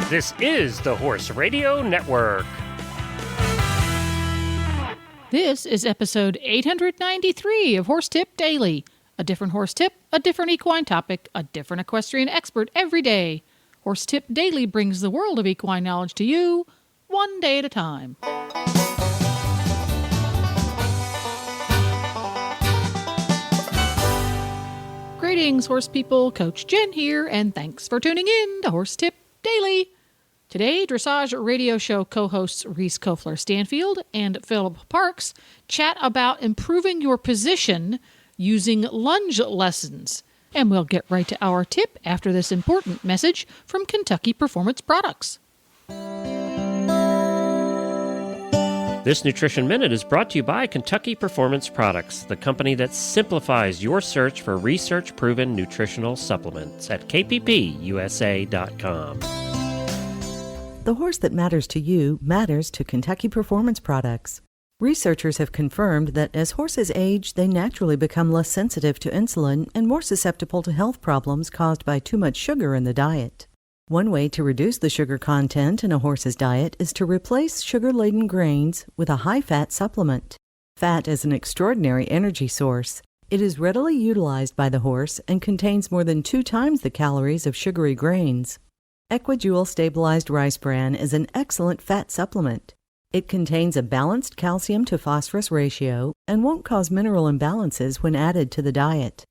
This is the Horse Radio Network. This is episode 893 of Horse Tip Daily. A different horse tip, a different equine topic, a different equestrian expert every day. Horse Tip Daily brings the world of equine knowledge to you, one day at a time. Greetings, horse people. Coach Jen here, and thanks for tuning in to Horse Tip Daily. Today, Dressage Radio Show co-hosts Reese Kofler-Stanfield and Philip Parks chat about improving your position using lunge lessons. And we'll get right to our tip after this important message from Kentucky Performance Products. This Nutrition Minute is brought to you by Kentucky Performance Products, the company that simplifies your search for research-proven nutritional supplements at kppusa.com. The horse that matters to you matters to Kentucky Performance Products. Researchers have confirmed that as horses age, they naturally become less sensitive to insulin and more susceptible to health problems caused by too much sugar in the diet. One way to reduce the sugar content in a horse's diet is to replace sugar-laden grains with a high-fat supplement. Fat is an extraordinary energy source. It is readily utilized by the horse and contains more than 2 times the calories of sugary grains. Equijewel Stabilized Rice Bran is an excellent fat supplement. It contains a balanced calcium to phosphorus ratio and won't cause mineral imbalances when added to the diet.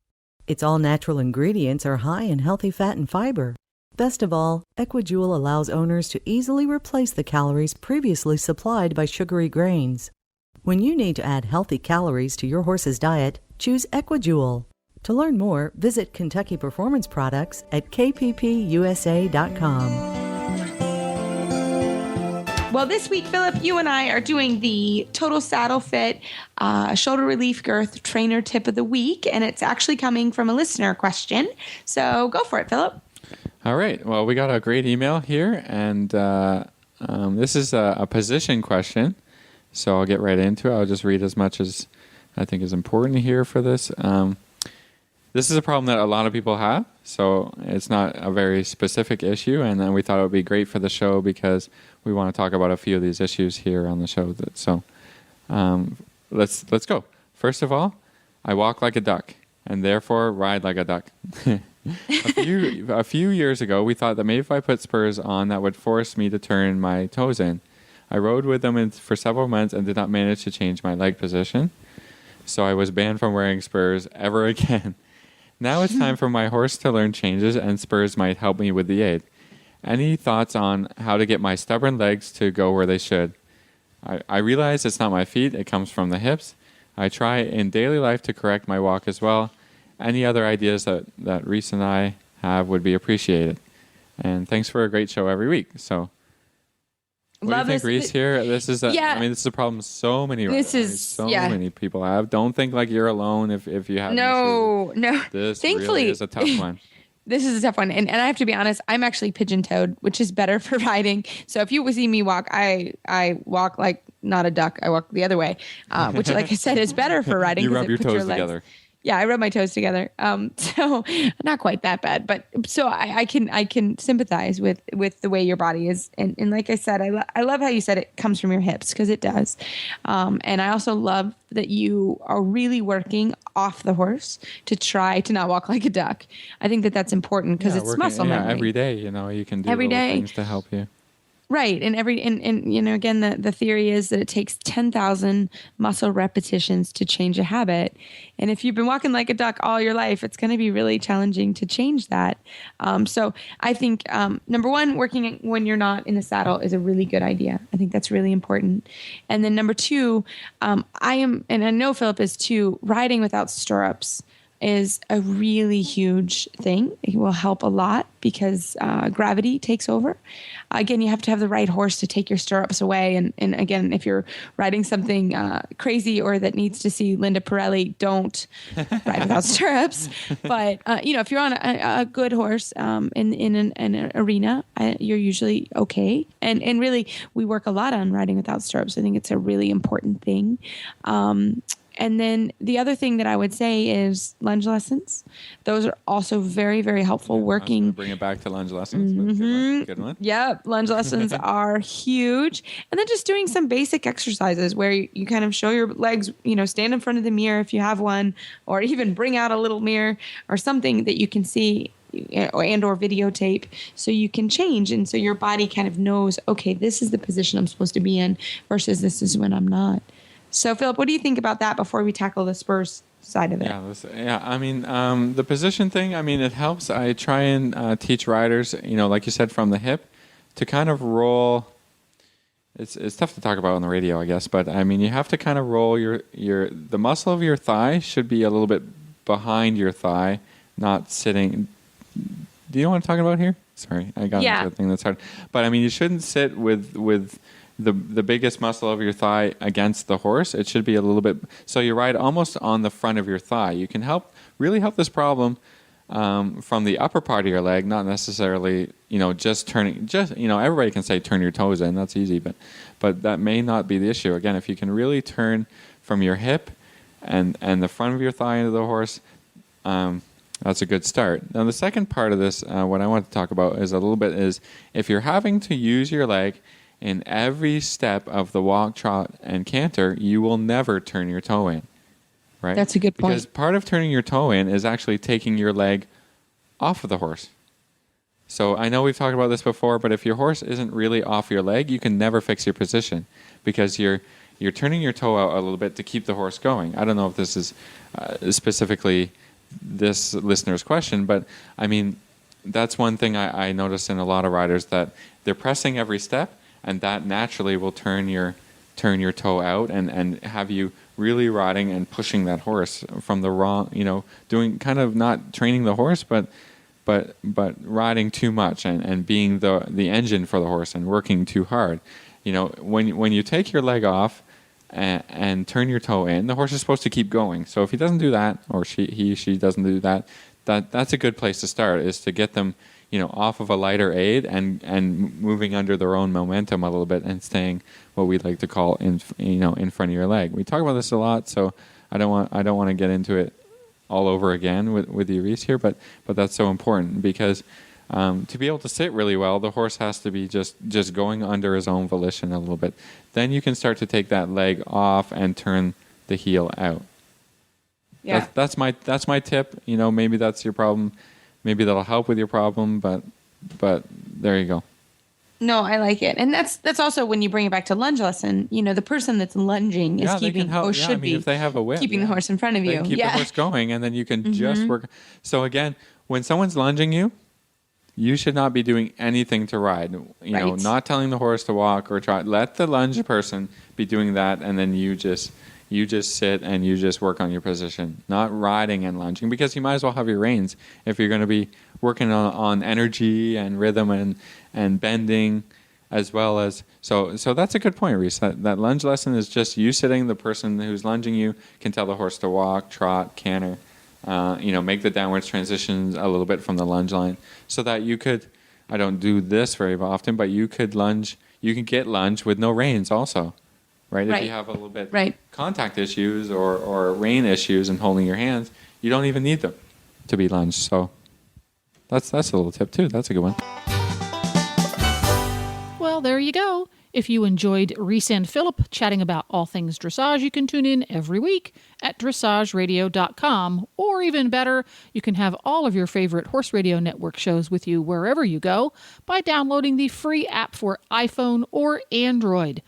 Its all-natural ingredients are high in healthy fat and fiber. Best of all, Equijewel allows owners to easily replace the calories previously supplied by sugary grains. When you need to add healthy calories to your horse's diet, choose Equijewel. To learn more, visit Kentucky Performance Products at kppusa.com. Well, this week, Philip, you and I are doing the Total Saddle Fit Shoulder Relief Girth Trainer Tip of the Week, and it's actually coming from a listener question. So go for it, Philip. All right. Well, we got a great email here, and this is a position question, so I'll get right into it. I'll just read as much as I think is important here for this. This is a problem that a lot of people have, so it's not a very specific issue, and then we thought it would be great for the show because we want to talk about a few of these issues here on the show. So let's go. First of all, I walk like a duck and therefore ride like a duck. A few years ago, we thought that maybe if I put spurs on, that would force me to turn my toes in. I rode with them for several months and did not manage to change my leg position, so I was banned from wearing spurs ever again. Now it's time for my horse to learn changes, and spurs might help me with the aid. Any thoughts on how to get my stubborn legs to go where they should? I realize it's not my feet, it comes from the hips. I try in daily life to correct my walk as well. Any other ideas that Reese and I have would be appreciated. And thanks for a great show every week. So, what do you think, Reese, here? This is this is a problem so many many people have. Don't think like you're alone if you have No. This Thankfully, really is a tough one. This is a tough one. And I have to be honest, I'm actually pigeon-toed, which is better for riding. So if you see me walk, I walk like not a duck. I walk the other way, which, like I said, is better for riding. You rub your toes together. Yeah, I rub my toes together. So not quite that bad, but so I can sympathize with the way your body is. And like I said, I love how you said it comes from your hips, because it does. And I also love that you are really working off the horse to try to not walk like a duck. I think that's important because it's muscle memory. Every day, you can do little things to help you. Right. And again, the theory is that it takes 10,000 muscle repetitions to change a habit. And if you've been walking like a duck all your life, it's going to be really challenging to change that. So I think, number one, working when you're not in the saddle is a really good idea. I think that's really important. And then number two, and I know Philip is too, riding without stirrups is a really huge thing. It will help a lot because gravity takes over. Again, you have to have the right horse to take your stirrups away. And again, if you're riding something crazy or that needs to see Linda Pirelli, don't ride without stirrups. But, if you're on a good horse in an arena, you're usually okay. And really, we work a lot on riding without stirrups. I think it's a really important thing. And then the other thing that I would say is lunge lessons. Those are also very, very helpful. Working. Bring it back to lunge lessons. Good one. Yep. Lunge lessons are huge. And then just doing some basic exercises where you kind of show your legs, stand in front of the mirror if you have one, or even bring out a little mirror or something that you can see or videotape so you can change. And so your body kind of knows, okay, this is the position I'm supposed to be in versus this is when I'm not. So, Philip, what do you think about that before we tackle the Spurs side of it? I mean, the position thing, I mean, it helps. I try and teach riders, like you said, from the hip to kind of roll. It's tough to talk about on the radio, I guess, but I mean, you have to kind of roll the muscle of your thigh should be a little bit behind your thigh, not sitting. Do you know what I'm talking about here? Sorry, I got into a thing that's hard. But I mean, you shouldn't sit with the biggest muscle of your thigh against the horse. It should be a little bit, so you ride almost on the front of your thigh. You can really help this problem from the upper part of your leg, not necessarily, just turning, everybody can say turn your toes in, that's easy, but that may not be the issue. Again, if you can really turn from your hip and the front of your thigh into the horse, that's a good start. Now, the second part of this, what I want to talk about is if you're having to use your leg in every step of the walk, trot, and canter, you will never turn your toe in, right? That's a good point. Because part of turning your toe in is actually taking your leg off of the horse. So I know we've talked about this before, but if your horse isn't really off your leg, you can never fix your position because you're turning your toe out a little bit to keep the horse going. I don't know if this is specifically this listener's question, but I mean, that's one thing I notice in a lot of riders, that they're pressing every step, and that naturally will turn your toe out and have you really riding and pushing that horse from the wrong, doing kind of not training the horse, but riding too much and being the engine for the horse and working too hard. When you take your leg off and turn your toe in, the horse is supposed to keep going. So if he doesn't do that, or she doesn't do that, that's a good place to start, is to get them off of a lighter aid and moving under their own momentum a little bit and staying what we like to call in front of your leg. We talk about this a lot, so I don't want to get into it all over again with you, Reese, here, but that's so important because to be able to sit really well, the horse has to be just going under his own volition a little bit. Then you can start to take that leg off and turn the heel out. Yeah, that's my tip. Maybe that's your problem. Maybe that'll help with your problem, but there you go. No, I like it. And that's also when you bring it back to lunge lesson, the person that's lunging is keeping, or should be, if they have a whip, keeping the horse in front of you. Keep the horse going, and then you can just work. So again, when someone's lunging you, you should not be doing anything to ride. Not telling the horse to walk or try. Let the lunge person be doing that, and then you just sit and you just work on your position, not riding and lunging, because you might as well have your reins if you're going to be working on energy and rhythm and bending as well as. So that's a good point, Reese. That lunge lesson is just you sitting. The person who's lunging you can tell the horse to walk, trot, canter, make the downwards transitions a little bit from the lunge line so that you could, I don't do this very often, but you could lunge, you can get lunge with no reins also. Right? If you have a little bit contact issues or rein issues and holding your hands, you don't even need them to be lunged. So that's a little tip too. That's a good one. Well, there you go. If you enjoyed Reese and Philip chatting about all things dressage, you can tune in every week at dressageradio.com. Or even better, you can have all of your favorite Horse Radio Network shows with you wherever you go by downloading the free app for iPhone or Android.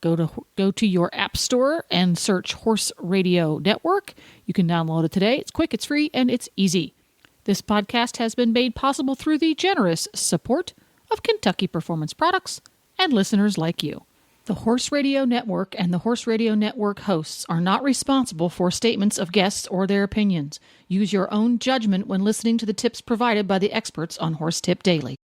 Go to your app store and search Horse Radio Network. You can download it today. It's quick, it's free, and it's easy. This podcast has been made possible through the generous support of Kentucky Performance Products and listeners like you. The Horse Radio Network and the Horse Radio Network hosts are not responsible for statements of guests or their opinions. Use your own judgment when listening to the tips provided by the experts on Horse Tip Daily.